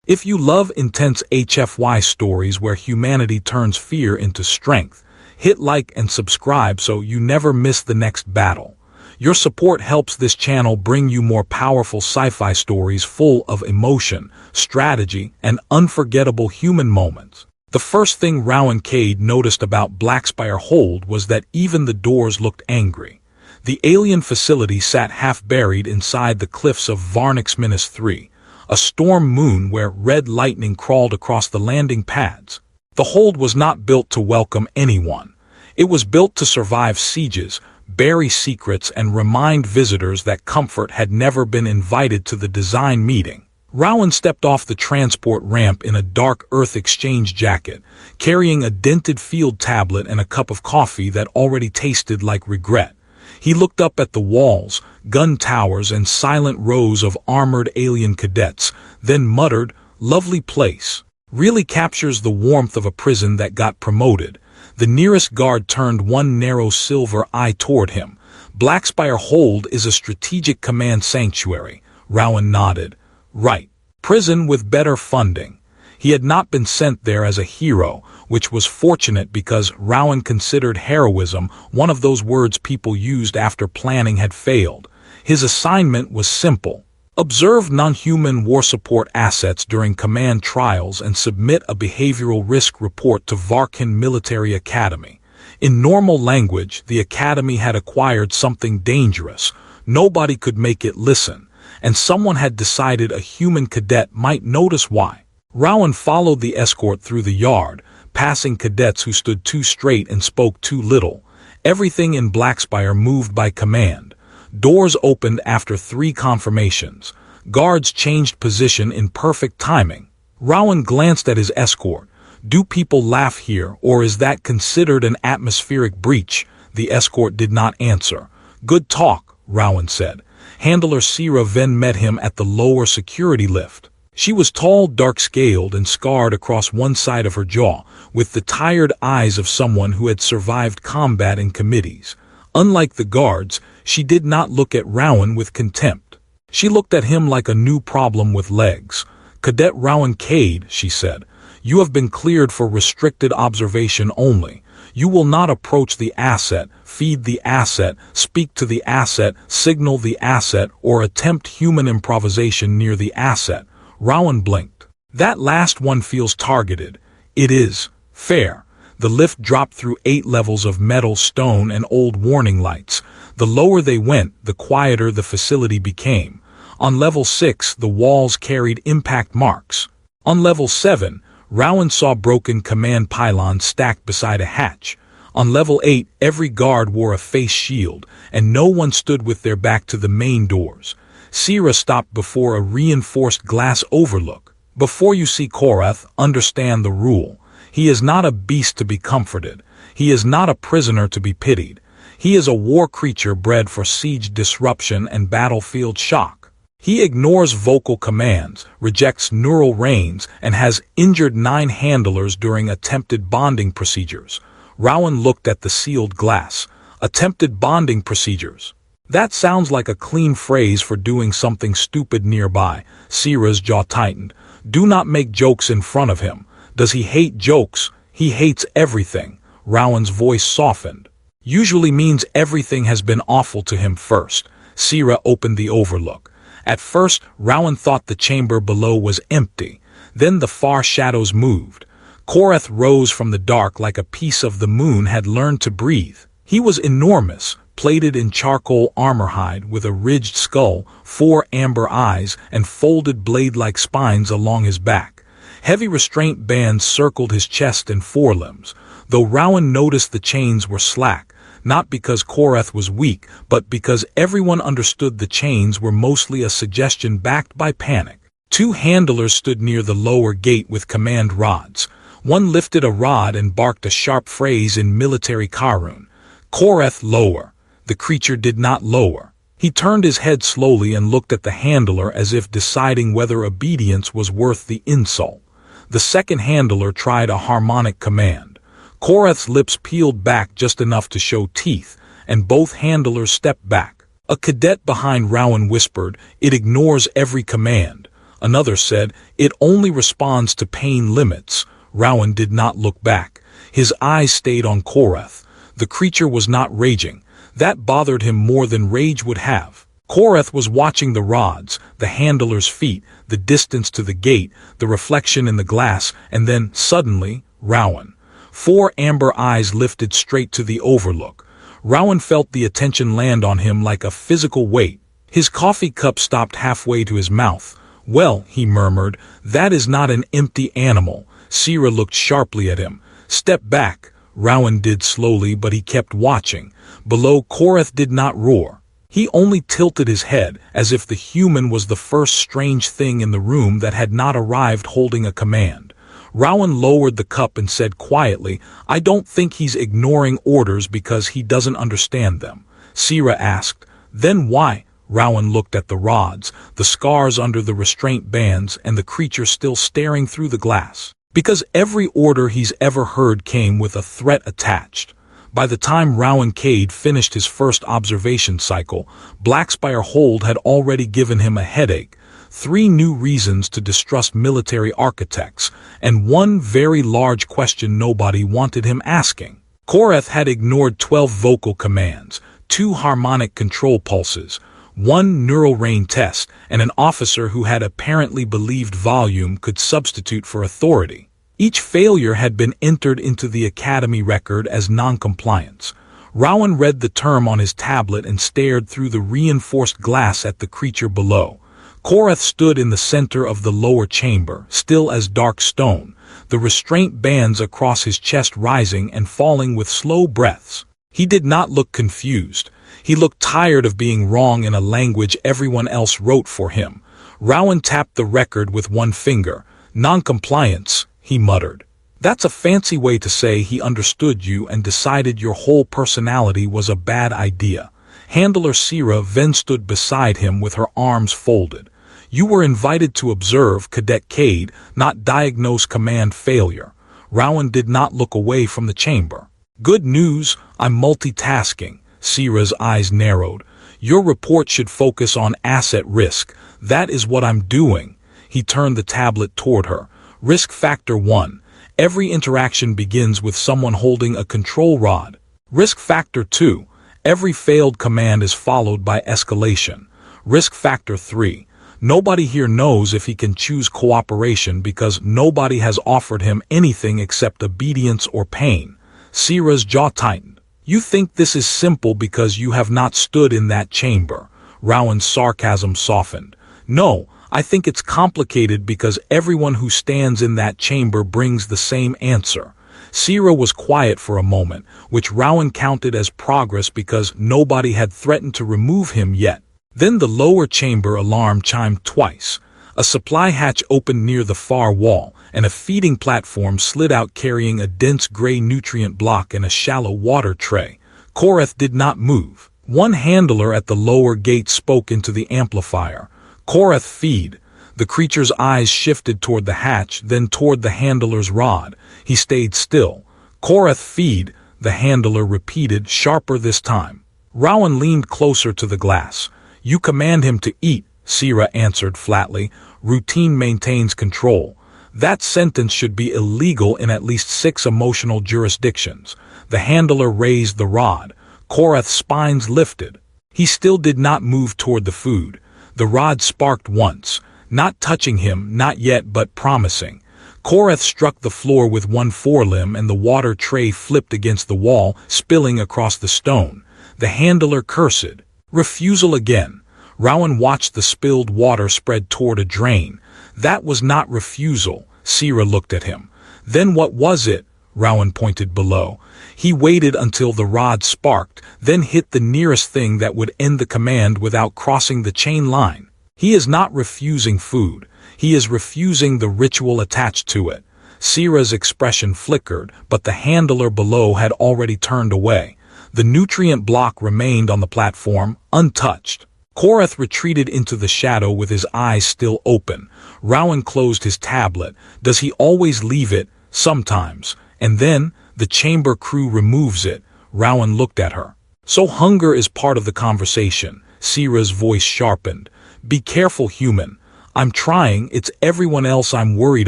If you love intense HFY stories where humanity turns fear into strength, hit like and subscribe so you never miss the next battle. Your support helps this channel bring you more powerful sci-fi stories full of emotion, strategy, and unforgettable human moments. The first thing Rowan Cade noticed about Blackspire Hold was that even the doors looked angry. The alien facility sat half buried inside the cliffs of Varnix-3, a storm moon where red lightning crawled across the landing pads. The hold was not built to welcome anyone. It was built to survive sieges, bury secrets, and remind visitors that comfort had never been invited to the design meeting. Rowan stepped off the transport ramp in a dark Earth Exchange jacket, carrying a dented field tablet and a cup of coffee that already tasted like regret. He looked up at the walls, gun towers, and silent rows of armored alien cadets, then muttered, "Lovely place. Really captures the warmth of a prison that got promoted." The nearest guard turned one narrow silver eye toward him. "Blackspire Hold is a strategic command sanctuary." Rowan nodded. "Right. Prison with better funding." He had not been sent there as a hero, which was fortunate because Rowan considered heroism one of those words people used after planning had failed. His assignment was simple. Observe non-human war support assets during command trials and submit a behavioral risk report to Varkin Military Academy. In normal language, the academy had acquired something dangerous. Nobody could make it listen, and someone had decided a human cadet might notice why. Rowan followed the escort through the yard, passing cadets who stood too straight and spoke too little. Everything in Blackspire moved by command. Doors opened after 3 confirmations. Guards changed position in perfect timing. Rowan glanced at his escort. "Do people laugh here, or is that considered an atmospheric breach?" The escort did not answer. "Good talk," Rowan said. Handler Sira then met him at the lower security lift. She was tall, dark-scaled, and scarred across one side of her jaw, with the tired eyes of someone who had survived combat in committees. Unlike the guards, she did not look at Rowan with contempt. She looked at him like a new problem with legs. "Cadet Rowan Cade," she said, "you have been cleared for restricted observation only. You will not approach the asset, feed the asset, speak to the asset, signal the asset, or attempt human improvisation near the asset." Rowan blinked. "That last one feels targeted." "It is. Fair." The lift dropped through 8 levels of metal, stone, and old warning lights. The lower they went, the quieter the facility became. On level 6, the walls carried impact marks. On level 7, Rowan saw broken command pylons stacked beside a hatch. On level 8, every guard wore a face shield, and no one stood with their back to the main doors. Sira stopped before a reinforced glass overlook. "Before you see Korath, understand the rule. He is not a beast to be comforted. He is not a prisoner to be pitied. He is a war creature bred for siege disruption and battlefield shock. He ignores vocal commands, rejects neural reins, and has injured 9 handlers during attempted bonding procedures." Rowan looked at the sealed glass. "Attempted bonding procedures. That sounds like a clean phrase for doing something stupid nearby." Sira's jaw tightened. "Do not make jokes in front of him." "Does he hate jokes?" "He hates everything." Rowan's voice softened. "Usually means everything has been awful to him first." Sira opened the overlook. At first, Rowan thought the chamber below was empty. Then the far shadows moved. Korath rose from the dark like a piece of the moon had learned to breathe. He was enormous, plated in charcoal armor hide with a ridged skull, 4 amber eyes, and folded blade-like spines along his back. Heavy restraint bands circled his chest and forelimbs, though Rowan noticed the chains were slack, not because Korath was weak, but because everyone understood the chains were mostly a suggestion backed by panic. 2 handlers stood near the lower gate with command rods. One lifted a rod and barked a sharp phrase in military Karun. "Korath, lower." The creature did not lower. He turned his head slowly and looked at the handler as if deciding whether obedience was worth the insult. The second handler tried a harmonic command. Korath's lips peeled back just enough to show teeth, and both handlers stepped back. A cadet behind Rowan whispered, "It ignores every command." Another said, "It only responds to pain limits." Rowan did not look back. His eyes stayed on Korath. The creature was not raging. That bothered him more than rage would have. Korath was watching the rods, the handler's feet, the distance to the gate, the reflection in the glass, and then, suddenly, Rowan. 4 amber eyes lifted straight to the overlook. Rowan felt the attention land on him like a physical weight. His coffee cup stopped halfway to his mouth. "Well," he murmured, "that is not an empty animal." Sira looked sharply at him. "Step back." Rowan did slowly, but he kept watching. Below, Korath did not roar. He only tilted his head, as if the human was the first strange thing in the room that had not arrived holding a command. Rowan lowered the cup and said quietly, "I don't think he's ignoring orders because he doesn't understand them." Sira asked, "Then why?" Rowan looked at the rods, the scars under the restraint bands, and the creature still staring through the glass. "Because every order he's ever heard came with a threat attached." By the time Rowan Cade finished his first observation cycle, Blackspire Hold had already given him a headache, 3 new reasons to distrust military architects, and 1 very large question nobody wanted him asking. Korath had ignored 12 vocal commands, 2 harmonic control pulses, 1 neural rain test, and an officer who had apparently believed volume could substitute for authority. Each failure had been entered into the Academy record as non-compliance. Rowan read the term on his tablet and stared through the reinforced glass at the creature below. Korath stood in the center of the lower chamber, still as dark stone, the restraint bands across his chest rising and falling with slow breaths. He did not look confused. He looked tired of being wrong in a language everyone else wrote for him. Rowan tapped the record with 1 finger. "Non-compliance," he muttered. "That's a fancy way to say he understood you and decided your whole personality was a bad idea." Handler Sira then stood beside him with her arms folded. "You were invited to observe, Cadet Cade, not diagnose command failure." Rowan did not look away from the chamber. "Good news, I'm multitasking." Sira's eyes narrowed. "Your report should focus on asset risk. That is what I'm doing." He turned the tablet toward her. Risk Factor 1. Every interaction begins with someone holding a control rod. Risk Factor 2. Every failed command is followed by escalation. Risk Factor 3. Nobody here knows if he can choose cooperation because nobody has offered him anything except obedience or pain. Sira's jaw tightened. "You think this is simple because you have not stood in that chamber." Rowan's sarcasm softened. "No, I think it's complicated because everyone who stands in that chamber brings the same answer." Sira was quiet for a moment, which Rowan counted as progress because nobody had threatened to remove him yet. Then the lower chamber alarm chimed twice. A supply hatch opened near the far wall, and a feeding platform slid out carrying a dense gray nutrient block and a shallow water tray. Korath did not move. 1 handler at the lower gate spoke into the amplifier. "Korath, feed." The creature's eyes shifted toward the hatch, then toward the handler's rod. He stayed still. "Korath, feed," the handler repeated, sharper this time. Rowan leaned closer to the glass. "You command him to eat," Sira answered flatly. "Routine maintains control." That sentence should be illegal in at least 6 emotional jurisdictions. The handler raised the rod. Korath's spines lifted. He still did not move toward the food. The rod sparked once, not touching him, not yet, but promising. Korath struck the floor with 1 forelimb and the water tray flipped against the wall, spilling across the stone. The handler cursed. "Refusal again." Rowan watched the spilled water spread toward a drain. "That was not refusal." Sira looked at him. "Then what was it?" Rowan pointed below. He waited until the rod sparked, then hit the nearest thing that would end the command without crossing the chain line. He is not refusing food. He is refusing the ritual attached to it. Sira's expression flickered, but the handler below had already turned away. The nutrient block remained on the platform, untouched. Korath retreated into the shadow with his eyes still open. Rowan closed his tablet. "Does he always leave it?" "Sometimes. And then, the chamber crew removes it." Rowan looked at her. "So hunger is part of the conversation." Sira's voice sharpened. "Be careful, human. I'm trying, it's everyone else I'm worried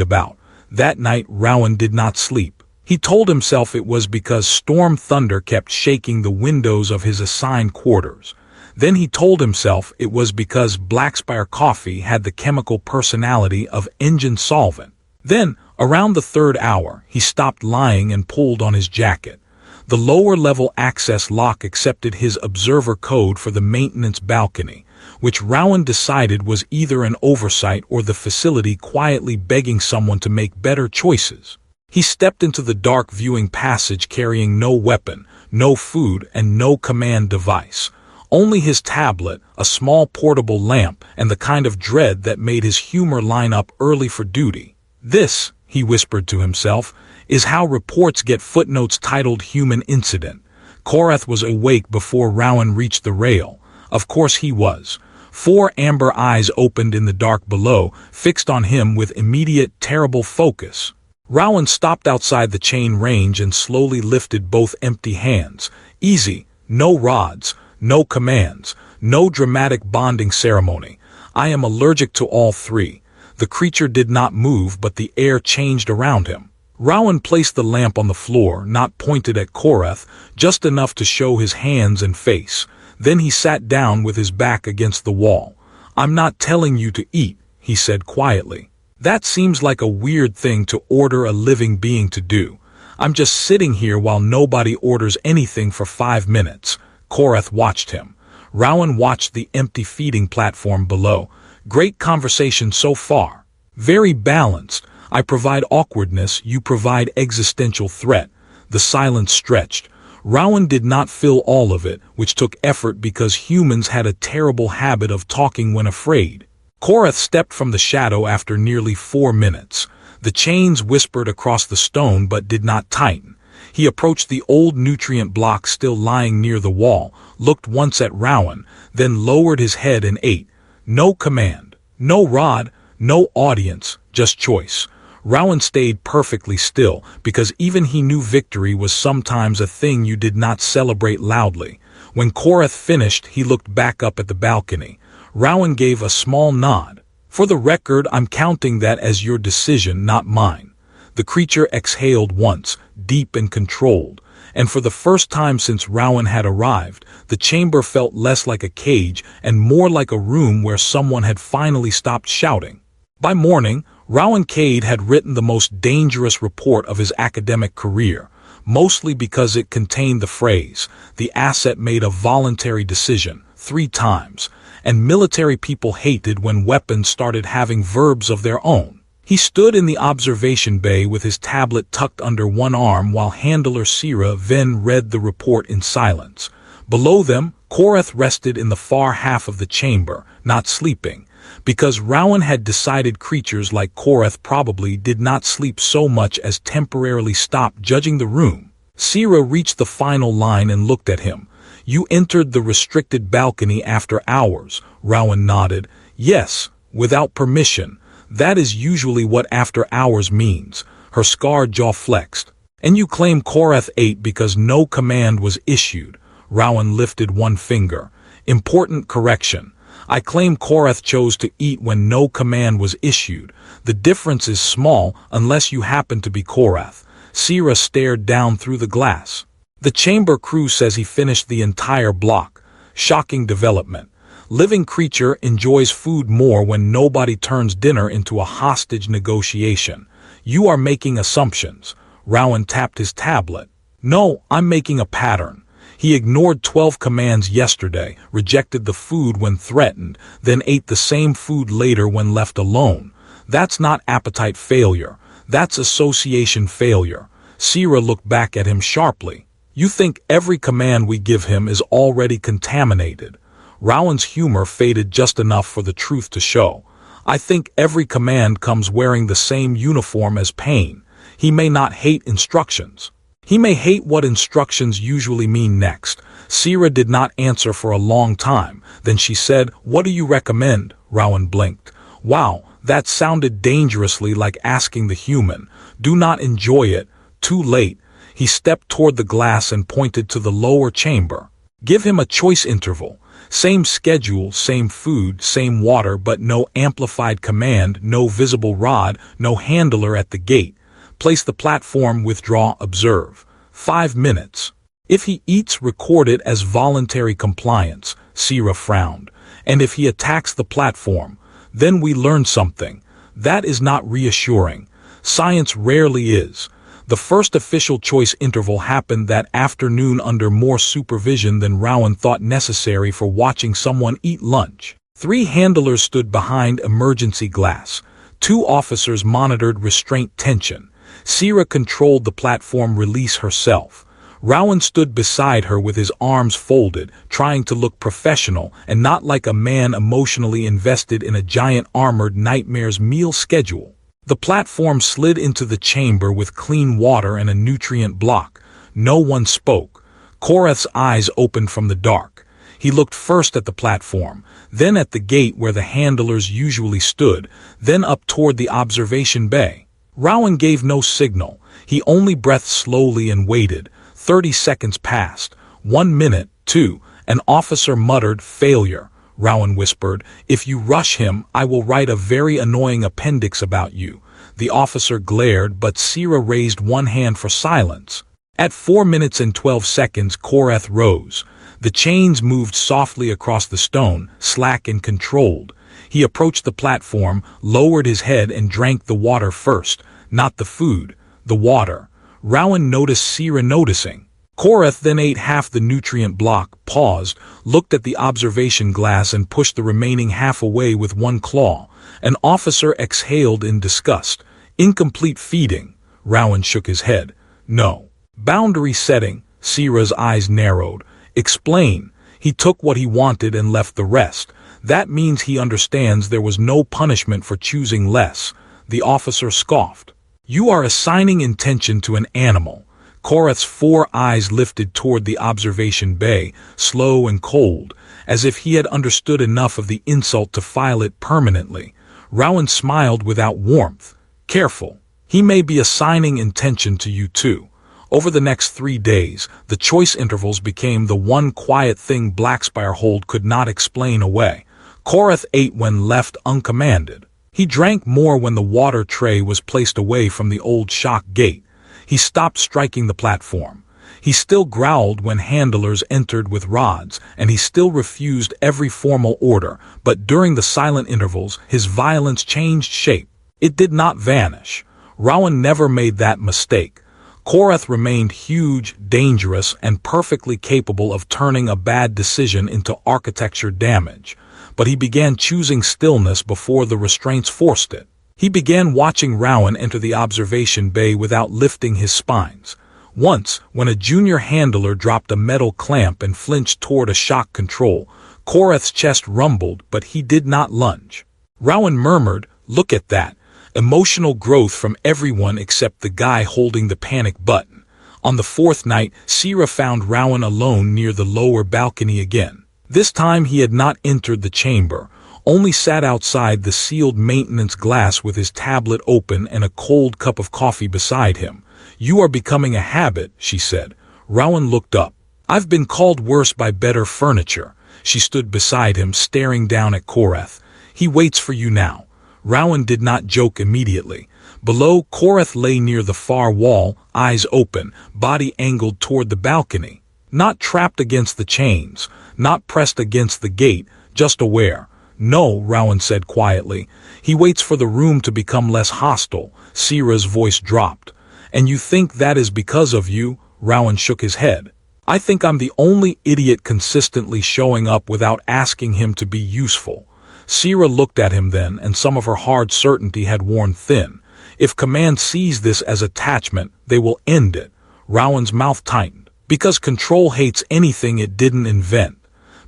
about. That night, Rowan did not sleep. He told himself it was because storm thunder kept shaking the windows of his assigned quarters. Then he told himself it was because Blackspire coffee had the chemical personality of engine solvent. Then, around the third hour, he stopped lying and pulled on his jacket. The lower-level access lock accepted his observer code for the maintenance balcony, which Rowan decided was either an oversight or the facility quietly begging someone to make better choices. He stepped into the dark viewing passage carrying no weapon, no food, and no command device. Only his tablet, a small portable lamp, and the kind of dread that made his humor line up early for duty. This, he whispered to himself, is how reports get footnotes titled Human Incident. Korath was awake before Rowan reached the rail. Of course he was. 4 amber eyes opened in the dark below, fixed on him with immediate, terrible focus. Rowan stopped outside the chain range and slowly lifted both empty hands. Easy, no rods, no commands, no dramatic bonding ceremony. I am allergic to all 3. The creature did not move, but the air changed around him. Rowan placed the lamp on the floor, not pointed at Korath, just enough to show his hands and face. Then he sat down with his back against the wall. I'm not telling you to eat, he said quietly. That seems like a weird thing to order a living being to do. I'm just sitting here while nobody orders anything for 5 minutes. Korath watched him. Rowan watched the empty feeding platform below. Great conversation so far. Very balanced. I provide awkwardness, you provide existential threat. The silence stretched. Rowan did not fill all of it, which took effort because humans had a terrible habit of talking when afraid. Korath stepped from the shadow after nearly 4 minutes. The chains whispered across the stone but did not tighten. He approached the old nutrient block still lying near the wall, looked once at Rowan, then lowered his head and ate. No command, no rod, no audience, just choice. Rowan stayed perfectly still, because even he knew victory was sometimes a thing you did not celebrate loudly. When Korath finished, he looked back up at the balcony. Rowan gave a small nod. For the record, I'm counting that as your decision, not mine. The creature exhaled once, deep and controlled, and for the first time since Rowan had arrived, the chamber felt less like a cage and more like a room where someone had finally stopped shouting. By morning, Rowan Cade had written the most dangerous report of his academic career, mostly because it contained the phrase, "The asset made a voluntary decision," 3 times, and military people hated when weapons started having verbs of their own. He stood in the observation bay with his tablet tucked under one arm while handler Sira then read the report in silence. Below them, Korath rested in the far half of the chamber, not sleeping, because Rowan had decided creatures like Korath probably did not sleep so much as temporarily stop judging the room. Sira reached the final line and looked at him. You entered the restricted balcony after hours, Rowan nodded. Yes, without permission. That is usually what after hours means. Her scarred jaw flexed. And you claim Korath ate because no command was issued. Rowan lifted one finger. Important correction. I claim Korath chose to eat when no command was issued. The difference is small unless you happen to be Korath. Sira stared down through the glass. The chamber crew says he finished the entire block. Shocking development. Living creature enjoys food more when nobody turns dinner into a hostage negotiation. You are making assumptions. Rowan tapped his tablet. No, I'm making a pattern. He ignored 12 commands yesterday, rejected the food when threatened, then ate the same food later when left alone. That's not appetite failure. That's association failure. Sira looked back at him sharply. You think every command we give him is already contaminated. Rowan's humor faded just enough for the truth to show. I think every command comes wearing the same uniform as pain. He may not hate instructions. He may hate what instructions usually mean next. Sira did not answer for a long time. Then she said, What do you recommend? Rowan blinked. Wow, that sounded dangerously like asking the human. Do not enjoy it. Too late. He stepped toward the glass and pointed to the lower chamber. Give him a choice interval. Same schedule, same food, same water, but no amplified command, no visible rod, no handler at the gate. Place the platform, withdraw, observe. 5 minutes. If he eats, record it as voluntary compliance. Sierra frowned. And if he attacks the platform, then we learn something. That is not reassuring. Science rarely is. The first official choice interval happened that afternoon under more supervision than Rowan thought necessary for watching someone eat lunch. 3 handlers stood behind emergency glass. 2 officers monitored restraint tension. Sierra controlled the platform release herself. Rowan stood beside her with his arms folded, trying to look professional and not like a man emotionally invested in a giant armored nightmare's meal schedule. The platform slid into the chamber with clean water and a nutrient block. No one spoke. Korath's eyes opened from the dark. He looked first at the platform, then at the gate where the handlers usually stood, then up toward the observation bay. Rowan gave no signal. He only breathed slowly and waited. 30 seconds passed. 1 minute, 2. An officer muttered, "Failure." Rowan whispered, "If you rush him, I will write a very annoying appendix about you." The officer glared, but Sierra raised one hand for silence. At 4 minutes and 12 seconds, Korath rose. The chains moved softly across the stone, slack and controlled. He approached the platform, lowered his head and drank the water first. Not the food, the water. Rowan noticed Sierra noticing. Korath then ate half the nutrient block, paused, looked at the observation glass and pushed the remaining half away with one claw. An officer exhaled in disgust. "Incomplete feeding." Rowan shook his head. "No." "Boundary setting." Sierra's eyes narrowed. "Explain." "He took what he wanted and left the rest. That means he understands there was no punishment for choosing less." The officer scoffed. "You are assigning intention to an animal." Korath's 4 eyes lifted toward the observation bay, slow and cold, as if he had understood enough of the insult to file it permanently. Rowan smiled without warmth. "Careful. He may be assigning intention to you too." Over the next 3 days, the choice intervals became the one quiet thing Blackspirehold could not explain away. Korath ate when left uncommanded. He drank more when the water tray was placed away from the old shock gate. He stopped striking the platform. He still growled when handlers entered with rods, and he still refused every formal order, but during the silent intervals, his violence changed shape. It did not vanish. Rowan never made that mistake. Korath remained huge, dangerous, and perfectly capable of turning a bad decision into architecture damage. But he began choosing stillness before the restraints forced it. He began watching Rowan enter the observation bay without lifting his spines. Once, when a junior handler dropped a metal clamp and flinched toward a shock control, Korath's chest rumbled, but he did not lunge. Rowan murmured, "Look at that. Emotional growth from everyone except the guy holding the panic button." On the 4th night, Sierra found Rowan alone near the lower balcony again. This time he had not entered the chamber, only sat outside the sealed maintenance glass with his tablet open and a cold cup of coffee beside him. "You are becoming a habit," she said. Rowan looked up. "I've been called worse by better furniture." She stood beside him, staring down at Korath. "He waits for you now." Rowan did not joke immediately. Below, Korath lay near the far wall, eyes open, body angled toward the balcony. Not trapped against the chains, not pressed against the gate, just aware. "No," Rowan said quietly. "He waits for the room to become less hostile." Sierra's voice dropped. "And you think that is because of you?" Rowan shook his head. "I think I'm the only idiot consistently showing up without asking him to be useful." Sierra looked at him then, and some of her hard certainty had worn thin. "If command sees this as attachment, they will end it." Rowan's mouth tightened. "Because control hates anything it didn't invent.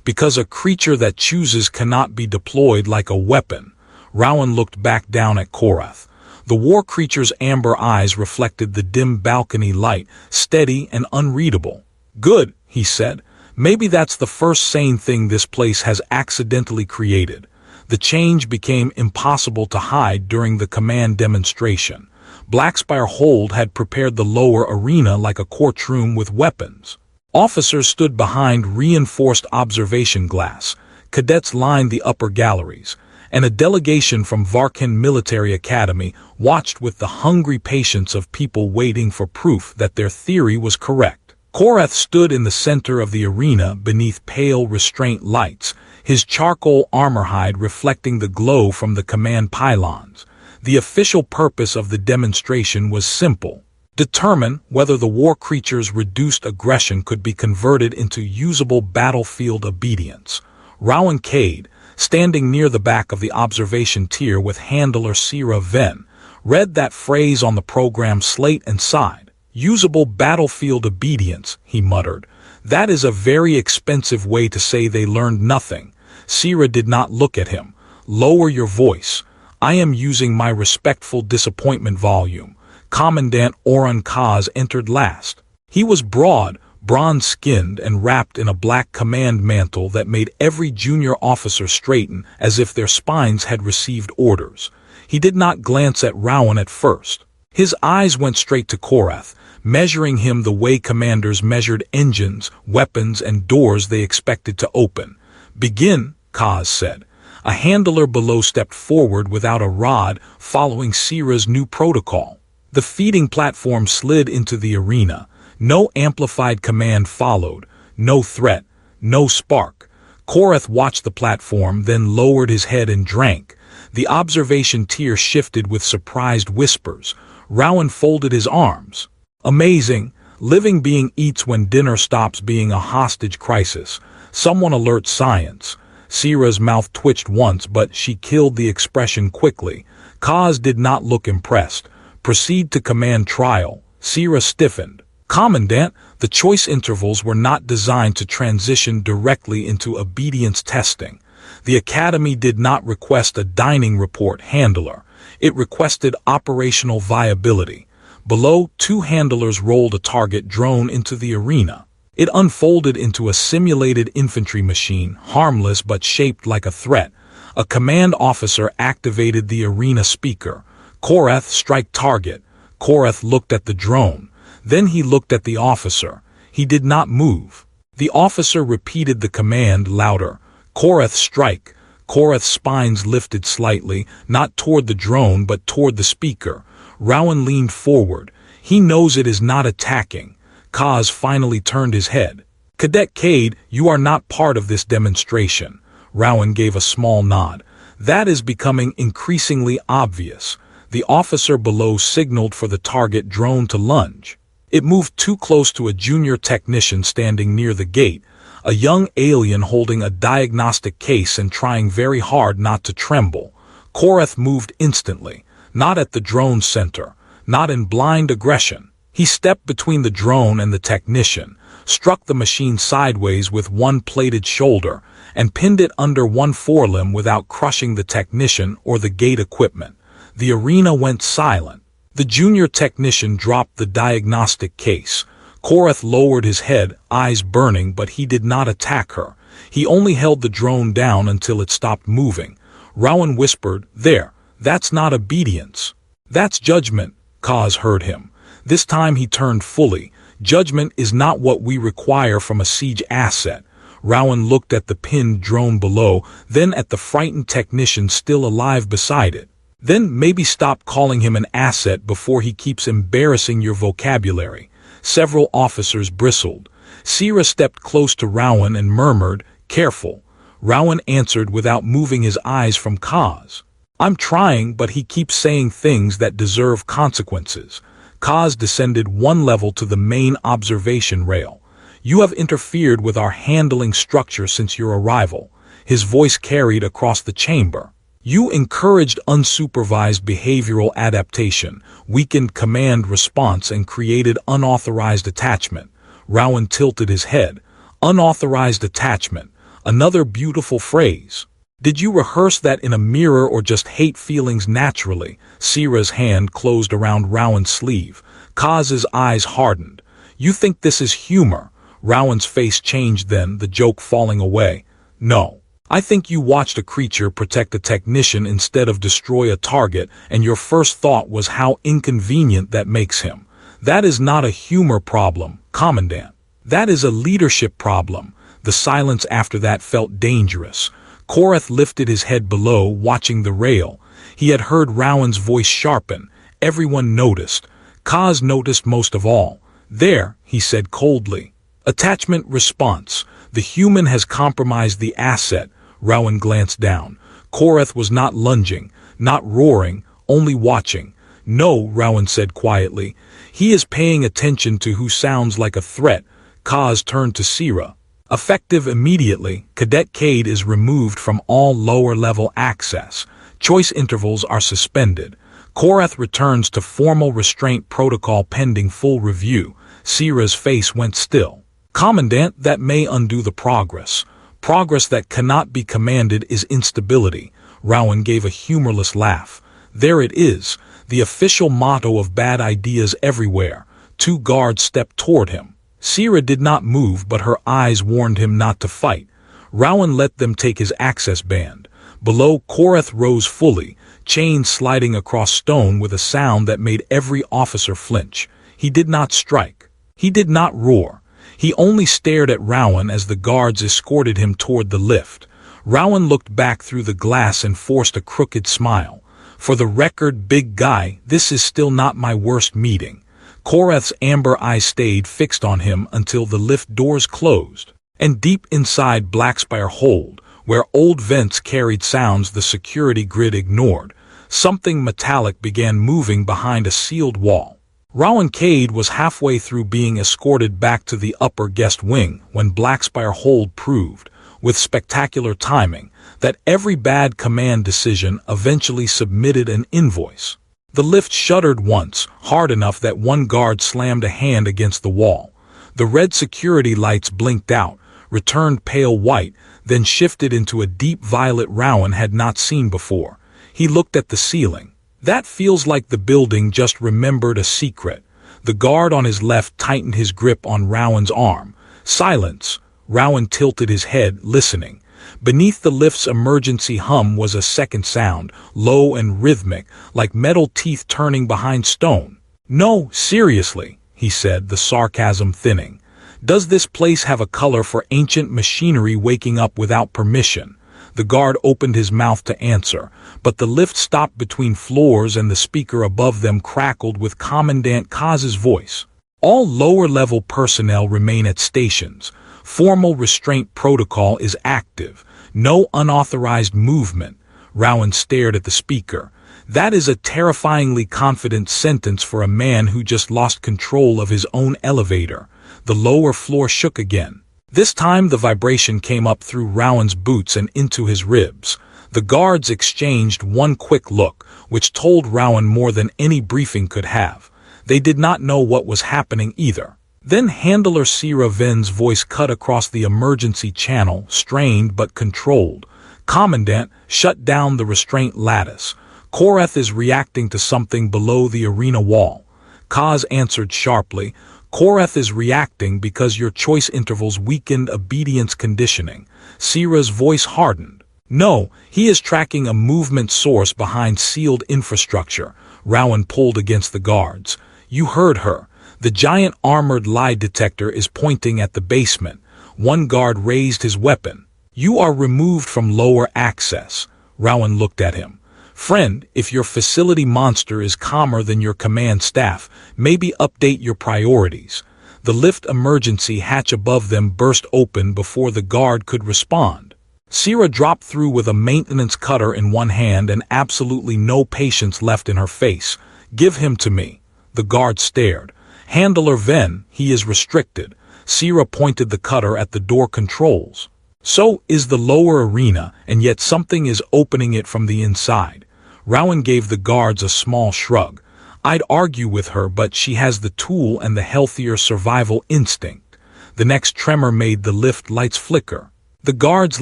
Because a creature that chooses cannot be deployed like a weapon." Rowan looked back down at Korath. The war creature's amber eyes reflected the dim balcony light, steady and unreadable. "Good," he said. "Maybe that's the first sane thing this place has accidentally created." The change became impossible to hide during the command demonstration. Blackspirehold had prepared the lower arena like a courtroom with weapons. Officers stood behind reinforced observation glass, cadets lined the upper galleries, and a delegation from Varkin Military Academy watched with the hungry patience of people waiting for proof that their theory was correct. Korath stood in the center of the arena beneath pale restraint lights, his charcoal armor hide reflecting the glow from the command pylons. The official purpose of the demonstration was simple: determine whether the war creature's reduced aggression could be converted into usable battlefield obedience. Rowan Cade, standing near the back of the observation tier with handler Sira Ven, read that phrase on the program slate and sighed. Usable battlefield obedience, he muttered. That is a very expensive way to say they learned nothing. Sira did not look at him. Lower your voice. I am using my respectful disappointment volume. Commandant Oran Kaz entered last. He was broad, bronze-skinned and wrapped in a black command mantle that made every junior officer straighten as if their spines had received orders. He did not glance at Rowan at first. His eyes went straight to Korath, measuring him the way commanders measured engines, weapons, and doors they expected to open. Begin, Kaz said. A handler below stepped forward without a rod, following Sira's new protocol. The feeding platform slid into the arena. No amplified command followed, no threat, no spark. Korath watched the platform, then lowered his head and drank. The observation tier shifted with surprised whispers. Rowan folded his arms. Amazing. Living being eats when dinner stops being a hostage crisis. Someone alert science. Sira's mouth twitched once, but she killed the expression quickly. Kaz did not look impressed. Proceed to command trial. Sira stiffened. Commandant, the choice intervals were not designed to transition directly into obedience testing. The Academy did not request a dining report handler. It requested operational viability. Below, 2 handlers rolled a target drone into the arena. It unfolded into a simulated infantry machine, harmless but shaped like a threat. A command officer activated the arena speaker. Korath, strike target. Korath looked at the drone. Then he looked at the officer. He did not move. The officer repeated the command louder. Korath, strike. Korath's spines lifted slightly, not toward the drone but toward the speaker. Rowan leaned forward. He knows it is not attacking. Kaz finally turned his head. Cadet Cade, you are not part of this demonstration. Rowan gave a small nod. That is becoming increasingly obvious. The officer below signaled for the target drone to lunge. It moved too close to a junior technician standing near the gate, a young alien holding a diagnostic case and trying very hard not to tremble. Korath moved instantly, not at the drone's center, not in blind aggression. He stepped between the drone and the technician, struck the machine sideways with one plated shoulder, and pinned it under one forelimb without crushing the technician or the gate equipment. The arena went silent. The junior technician dropped the diagnostic case. Korath lowered his head, eyes burning, but he did not attack her. He only held the drone down until it stopped moving. Rowan whispered, "There, that's not obedience. That's judgment." Kaz heard him. This time he turned fully. Judgment is not what we require from a siege asset. Rowan looked at the pinned drone below, then at the frightened technician still alive beside it. Then maybe stop calling him an asset before he keeps embarrassing your vocabulary. Several officers bristled. Sira stepped close to Rowan and murmured, "Careful." Rowan answered without moving his eyes from Kaz. "I'm trying, but he keeps saying things that deserve consequences." Kaz descended one level to the main observation rail. "You have interfered with our handling structure since your arrival." His voice carried across the chamber. "You encouraged unsupervised behavioral adaptation, weakened command response, and created unauthorized attachment." Rowan tilted his head. Unauthorized attachment. Another beautiful phrase. "Did you rehearse that in a mirror or just hate feelings naturally?" Sira's hand closed around Rowan's sleeve. Kaz's eyes hardened. "You think this is humor?" Rowan's face changed then, the joke falling away. "No. I think you watched a creature protect a technician instead of destroy a target, and your first thought was how inconvenient that makes him. That is not a humor problem, Commandant. That is a leadership problem. The silence after that felt dangerous. Korath lifted his head below, watching the rail. He had heard Rowan's voice sharpen. Everyone noticed. Kaz noticed most of all. "There," he said coldly. Attachment response. "The human has compromised the asset." Rowan glanced down. Korath was not lunging, not roaring, only watching. "No," Rowan said quietly. "He is paying attention to who sounds like a threat." Kaz turned to Sira. Effective immediately, Cadet Cade is removed from all lower-level access. Choice intervals are suspended. Korath returns to formal restraint protocol pending full review. Sira's face went still. "Commandant, that may undo the progress. Progress that cannot be commanded is instability." Rowan gave a humorless laugh. "There it is, the official motto of bad ideas everywhere." Two guards stepped toward him. Sira did not move, but her eyes warned him not to fight. Rowan let them take his access band. Below, Korath rose fully, chains sliding across stone with a sound that made every officer flinch. He did not strike. He did not roar. He only stared at Rowan as the guards escorted him toward the lift. Rowan looked back through the glass and forced a crooked smile. "For the record, big guy, this is still not my worst meeting." Korath's amber eyes stayed fixed on him until the lift doors closed. And deep inside Blackspire Hold, where old vents carried sounds the security grid ignored, something metallic began moving behind a sealed wall. Rowan Cade was halfway through being escorted back to the upper guest wing when Blackspire Hold proved, with spectacular timing, that every bad command decision eventually submitted an invoice. The lift shuddered once, hard enough that one guard slammed a hand against the wall. The red security lights blinked out, returned pale white, then shifted into a deep violet Rowan had not seen before. He looked at the ceiling. "That feels like the building just remembered a secret." The guard on his left tightened his grip on Rowan's arm. "Silence." Rowan tilted his head, listening. Beneath the lift's emergency hum was a second sound, low and rhythmic, like metal teeth turning behind stone. "No, seriously," he said, the sarcasm thinning. "Does this place have a color for ancient machinery waking up without permission?" The guard opened his mouth to answer, but the lift stopped between floors and the speaker above them crackled with Commandant Kaz's voice. "All lower-level personnel remain at stations. Formal restraint protocol is active. No unauthorized movement." Rowan stared at the speaker. That is a terrifyingly confident sentence for a man who just lost control of his own elevator. The lower floor shook again. This time the vibration came up through Rowan's boots and into his ribs. The guards exchanged one quick look, which told Rowan more than any briefing could have. They did not know what was happening either. Then Handler Sira Ven's voice cut across the emergency channel, strained but controlled. "Commandant, shut down the restraint lattice. Korath is reacting to something below the arena wall." Kaz answered sharply. "Korath is reacting because your choice intervals weakened obedience conditioning." Sira's voice hardened. "No, he is tracking a movement source behind sealed infrastructure." Rowan pulled against the guards. "You heard her. The giant armored lie detector is pointing at the basement." One guard raised his weapon. "You are removed from lower access." Rowan looked at him. "Friend, if your facility monster is calmer than your command staff, maybe update your priorities." The lift emergency hatch above them burst open before the guard could respond. Sira dropped through with a maintenance cutter in one hand and absolutely no patience left in her face. "Give him to me." The guard stared. "Handler Ven, he is restricted." Sira pointed the cutter at the door controls. "So is the lower arena, and yet something is opening it from the inside." Rowan gave the guards a small shrug. "I'd argue with her, but she has the tool and the healthier survival instinct." The next tremor made the lift lights flicker. The guards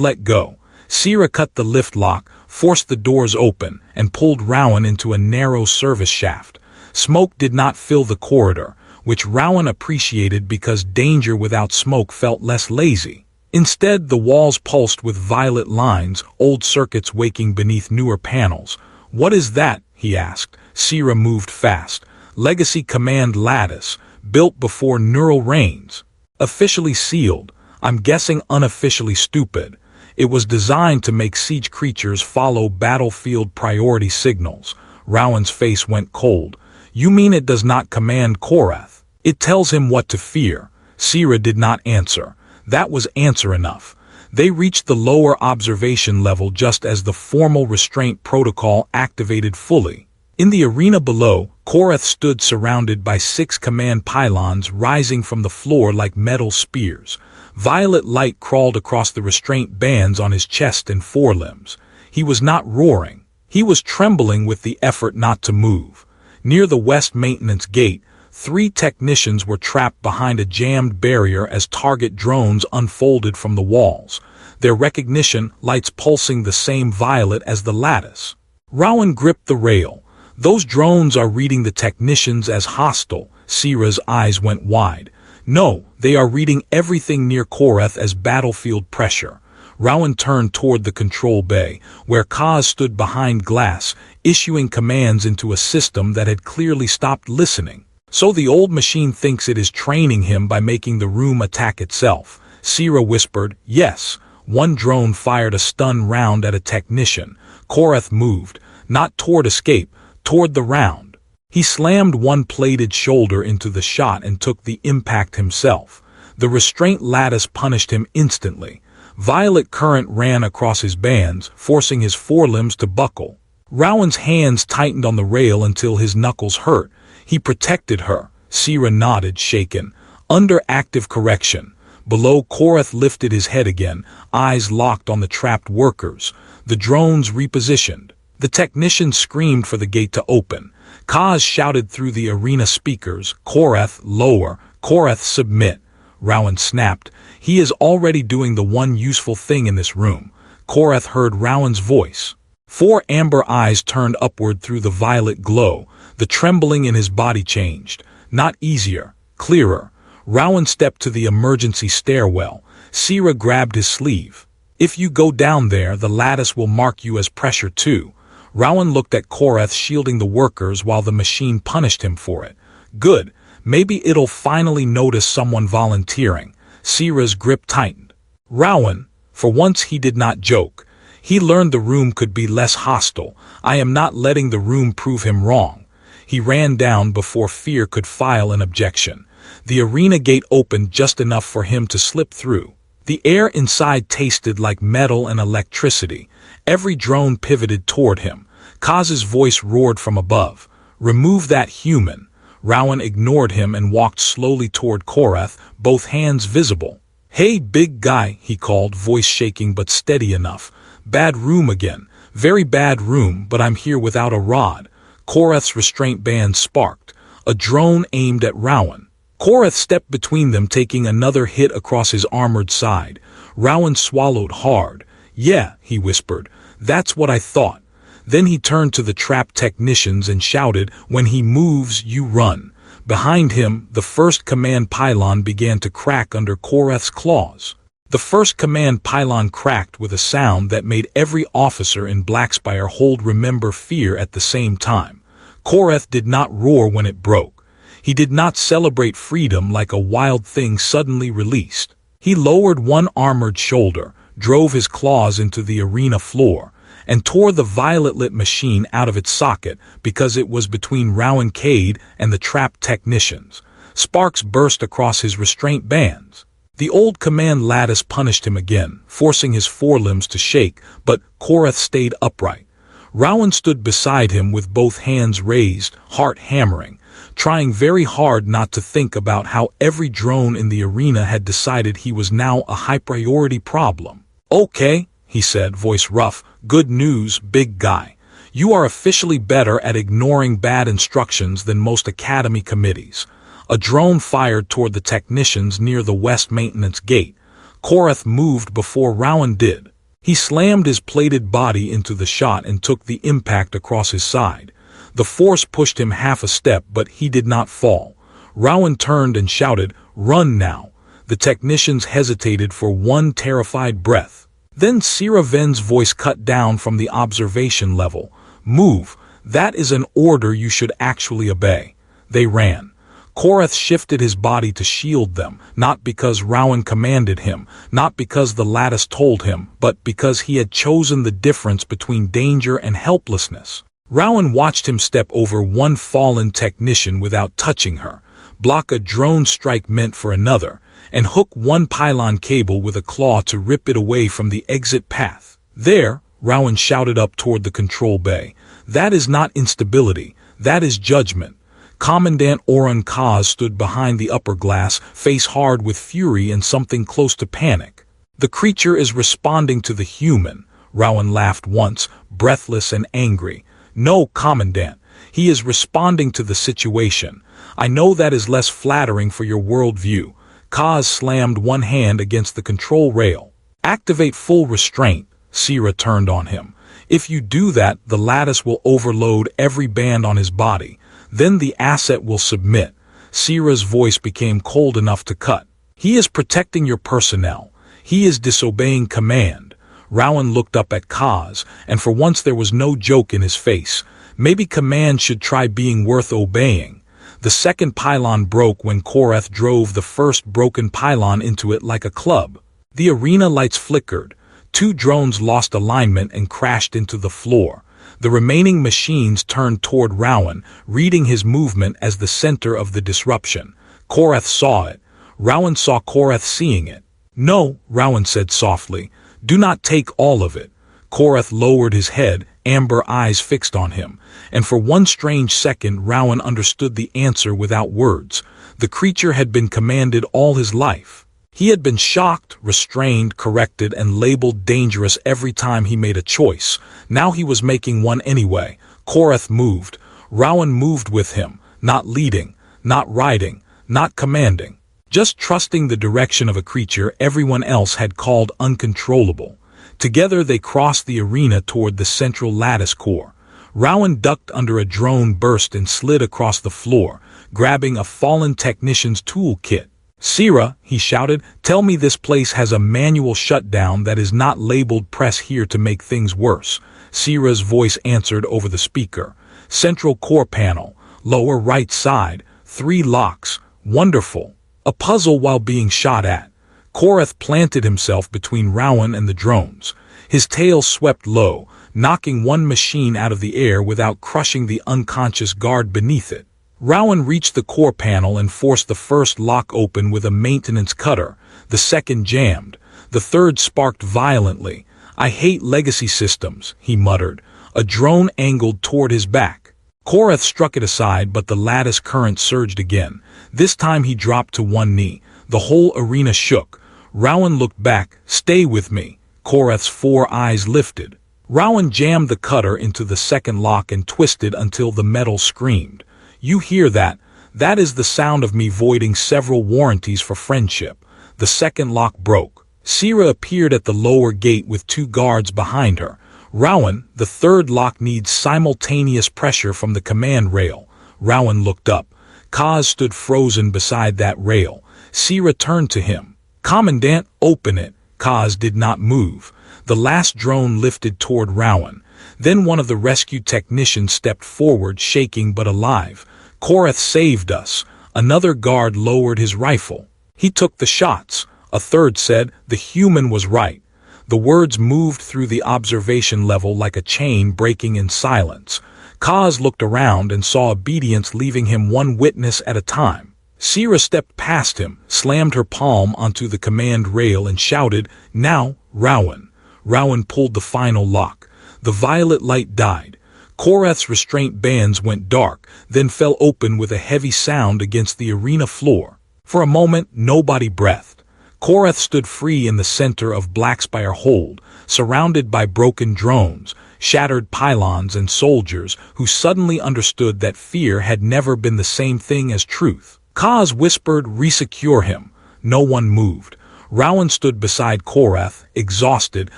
let go. Sira cut the lift lock, forced the doors open, and pulled Rowan into a narrow service shaft. Smoke did not fill the corridor, which Rowan appreciated because danger without smoke felt less lazy. Instead, the walls pulsed with violet lines, old circuits waking beneath newer panels. "What is that?" he asked. Sira moved fast. "Legacy Command Lattice, built before neural rains." Officially sealed, I'm guessing unofficially stupid. It was designed to make siege creatures follow battlefield priority signals. Rowan's face went cold. You mean it does not command Korath? It tells him what to fear. Sira did not answer. That was answer enough. They reached the lower observation level just as the formal restraint protocol activated fully. In the arena below, Korath stood surrounded by 6 command pylons rising from the floor like metal spears. Violet light crawled across the restraint bands on his chest and forelimbs. He was not roaring. He was trembling with the effort not to move. Near the west maintenance gate, 3 technicians were trapped behind a jammed barrier as target drones unfolded from the walls, their recognition lights pulsing the same violet as the lattice. Rowan gripped the rail. Those drones are reading the technicians as hostile. Sira's eyes went wide. No, they are reading everything near Korath as battlefield pressure. Rowan turned toward the control bay, where Kaz stood behind glass, issuing commands into a system that had clearly stopped listening. So the old machine thinks it is training him by making the room attack itself. Sira whispered, yes. One drone fired a stun round at a technician. Korath moved, not toward escape, toward the round. He slammed one plated shoulder into the shot and took the impact himself. The restraint lattice punished him instantly. Violet current ran across his bands, forcing his forelimbs to buckle. Rowan's hands tightened on the rail until his knuckles hurt. He protected her. Sira nodded, shaken. Under active correction. Below, Korath lifted his head again, eyes locked on the trapped workers. The drones repositioned. The technicians screamed for the gate to open. Kaz shouted through the arena speakers, Korath, lower. Korath, submit. Rowan snapped. He is already doing the one useful thing in this room. Korath heard Rowan's voice. 4 amber eyes turned upward through the violet glow. The trembling in his body changed. Not easier, clearer. Rowan stepped to the emergency stairwell. Sira grabbed his sleeve. If you go down there, the lattice will mark you as pressure too. Rowan looked at Korath shielding the workers while the machine punished him for it. Good. Maybe it'll finally notice someone volunteering. Sira's grip tightened. Rowan, for once he did not joke. He learned the room could be less hostile. I am not letting the room prove him wrong. He ran down before fear could file an objection. The arena gate opened just enough for him to slip through. The air inside tasted like metal and electricity. Every drone pivoted toward him. Kaz's voice roared from above. Remove that human. Rowan ignored him and walked slowly toward Korath, both hands visible. Hey, big guy, he called, voice shaking but steady enough. Bad room again. Very bad room, but I'm here without a rod. Korath's restraint band sparked. A drone aimed at Rowan. Korath stepped between them, taking another hit across his armored side. Rowan swallowed hard. Yeah, he whispered. That's what I thought. Then he turned to the trapped technicians and shouted, when he moves, you run. Behind him, the first command pylon began to crack under Korath's claws. The first command pylon cracked with a sound that made every officer in Blackspire hold remember fear at the same time. Korath did not roar when it broke. He did not celebrate freedom like a wild thing suddenly released. He lowered one armored shoulder, drove his claws into the arena floor, and tore the violet-lit machine out of its socket because it was between Rowan Cade and the trapped technicians. Sparks burst across his restraint bands. The old command lattice punished him again, forcing his forelimbs to shake, but Korath stayed upright. Rowan stood beside him with both hands raised, heart hammering, trying very hard not to think about how every drone in the arena had decided he was now a high-priority problem. Okay, he said, voice rough. Good news, big guy. You are officially better at ignoring bad instructions than most academy committees. A drone fired toward the technicians near the west maintenance gate. Korath moved before Rowan did. He slammed his plated body into the shot and took the impact across his side. The force pushed him half a step, but he did not fall. Rowan turned and shouted, "Run now." The technicians hesitated for one terrified breath. Then Sira Ven's voice cut down from the observation level. "Move. That is an order you should actually obey." They ran. Korath shifted his body to shield them, not because Rowan commanded him, not because the lattice told him, but because he had chosen the difference between danger and helplessness. Rowan watched him step over one fallen technician without touching her, block a drone strike meant for another, and hook one pylon cable with a claw to rip it away from the exit path. "There," Rowan shouted up toward the control bay. "That is not instability, that is judgment." Commandant Oren Kaz stood behind the upper glass, face hard with fury and something close to panic. "The creature is responding to the human," Rowan laughed once, breathless and angry. "No, Commandant, he is responding to the situation. I know that is less flattering for your worldview." Kaz slammed one hand against the control rail. "Activate full restraint," Sira turned on him. "If you do that, the lattice will overload every band on his body. Then the asset will submit." Sira's voice became cold enough to cut. "He is protecting your personnel. He is disobeying command." Rowan looked up at Kaz, and for once there was no joke in his face. Maybe command should try being worth obeying. The second pylon broke when Korath drove the first broken pylon into it like a club. The arena lights flickered. 2 drones lost alignment and crashed into the floor. The remaining machines turned toward Rowan, reading his movement as the center of the disruption. Korath saw it. Rowan saw Korath seeing it. "No," Rowan said softly. "Do not take all of it." Korath lowered his head, amber eyes fixed on him, and for one strange second Rowan understood the answer without words. The creature had been commanded all his life. He had been shocked, restrained, corrected, and labeled dangerous every time he made a choice. Now he was making one anyway. Korath moved. Rowan moved with him, not leading, not riding, not commanding, just trusting the direction of a creature everyone else had called uncontrollable. Together they crossed the arena toward the central lattice core. Rowan ducked under a drone burst and slid across the floor, grabbing a fallen technician's toolkit. "Sira," he shouted, "tell me this place has a manual shutdown that is not labeled "press here to make things worse." Sira's voice answered over the speaker. "Central core panel, lower right side, 3 locks, wonderful." A puzzle while being shot at. Korath planted himself between Rowan and the drones. His tail swept low, knocking one machine out of the air without crushing the unconscious guard beneath it. Rowan reached the core panel and forced the first lock open with a maintenance cutter. The second jammed. The third sparked violently. "I hate legacy systems," he muttered. A drone angled toward his back. Korath struck it aside, but the lattice current surged again. This time he dropped to one knee. The whole arena shook. Rowan looked back. "Stay with me." Korath's 4 eyes lifted. Rowan jammed the cutter into the second lock and twisted until the metal screamed. "You hear that? That is the sound of me voiding several warranties for friendship." The second lock broke. Sira appeared at the lower gate with 2 guards behind her. "Rowan, the third lock needs simultaneous pressure from the command rail." Rowan looked up. Kaz stood frozen beside that rail. Sira turned to him. "Commandant, open it." Kaz did not move. The last drone lifted toward Rowan. Then one of the rescue technicians stepped forward, shaking but alive. "Korath saved us." Another guard lowered his rifle. "He took the shots." A third said, "The human was right." The words moved through the observation level like a chain breaking in silence. Kaz looked around and saw obedience leaving him one witness at a time. Sira stepped past him, slammed her palm onto the command rail and shouted, "Now, Rowan." Rowan pulled the final lock. The violet light died. Korath's restraint bands went dark, then fell open with a heavy sound against the arena floor. For a moment, nobody breathed. Korath stood free in the center of Blackspire Hold, surrounded by broken drones, shattered pylons and soldiers who suddenly understood that fear had never been the same thing as truth. Kaz whispered, "Resecure him." No one moved. Rowan stood beside Korath, exhausted,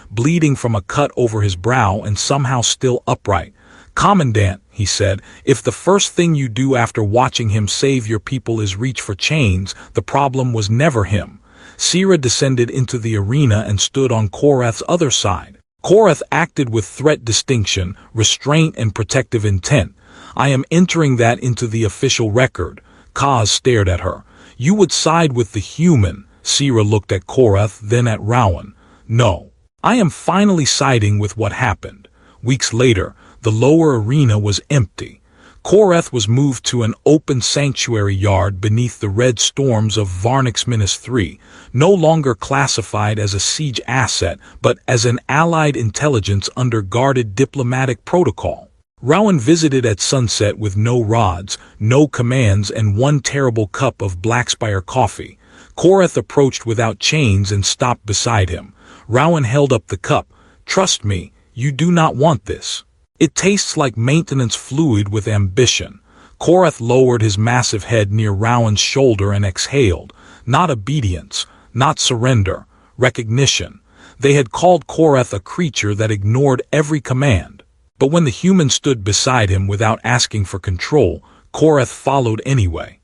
bleeding from a cut over his brow and somehow still upright. "Commandant," he said, "if the first thing you do after watching him save your people is reach for chains, the problem was never him." Sira descended into the arena and stood on Korath's other side. Korath acted with threat distinction, restraint and protective intent. "I am entering that into the official record." Kaz stared at her. You would side with the human. Sira looked at Korath, then at Rowan. No. I am finally siding with what happened. Weeks later, the lower arena was empty. Korath was moved to an open sanctuary yard beneath the red storms of Varnix-3, no longer classified as a siege asset, but as an allied intelligence under guarded diplomatic protocol. Rowan visited at sunset with no rods, no commands, and one terrible cup of Blackspire coffee. Korath approached without chains and stopped beside him. Rowan held up the cup. Trust me, you do not want this. It tastes like maintenance fluid with ambition. Korath lowered his massive head near Rowan's shoulder and exhaled. Not obedience, not surrender, recognition. They had called Korath a creature that ignored every command. But when the human stood beside him without asking for control, Korath followed anyway.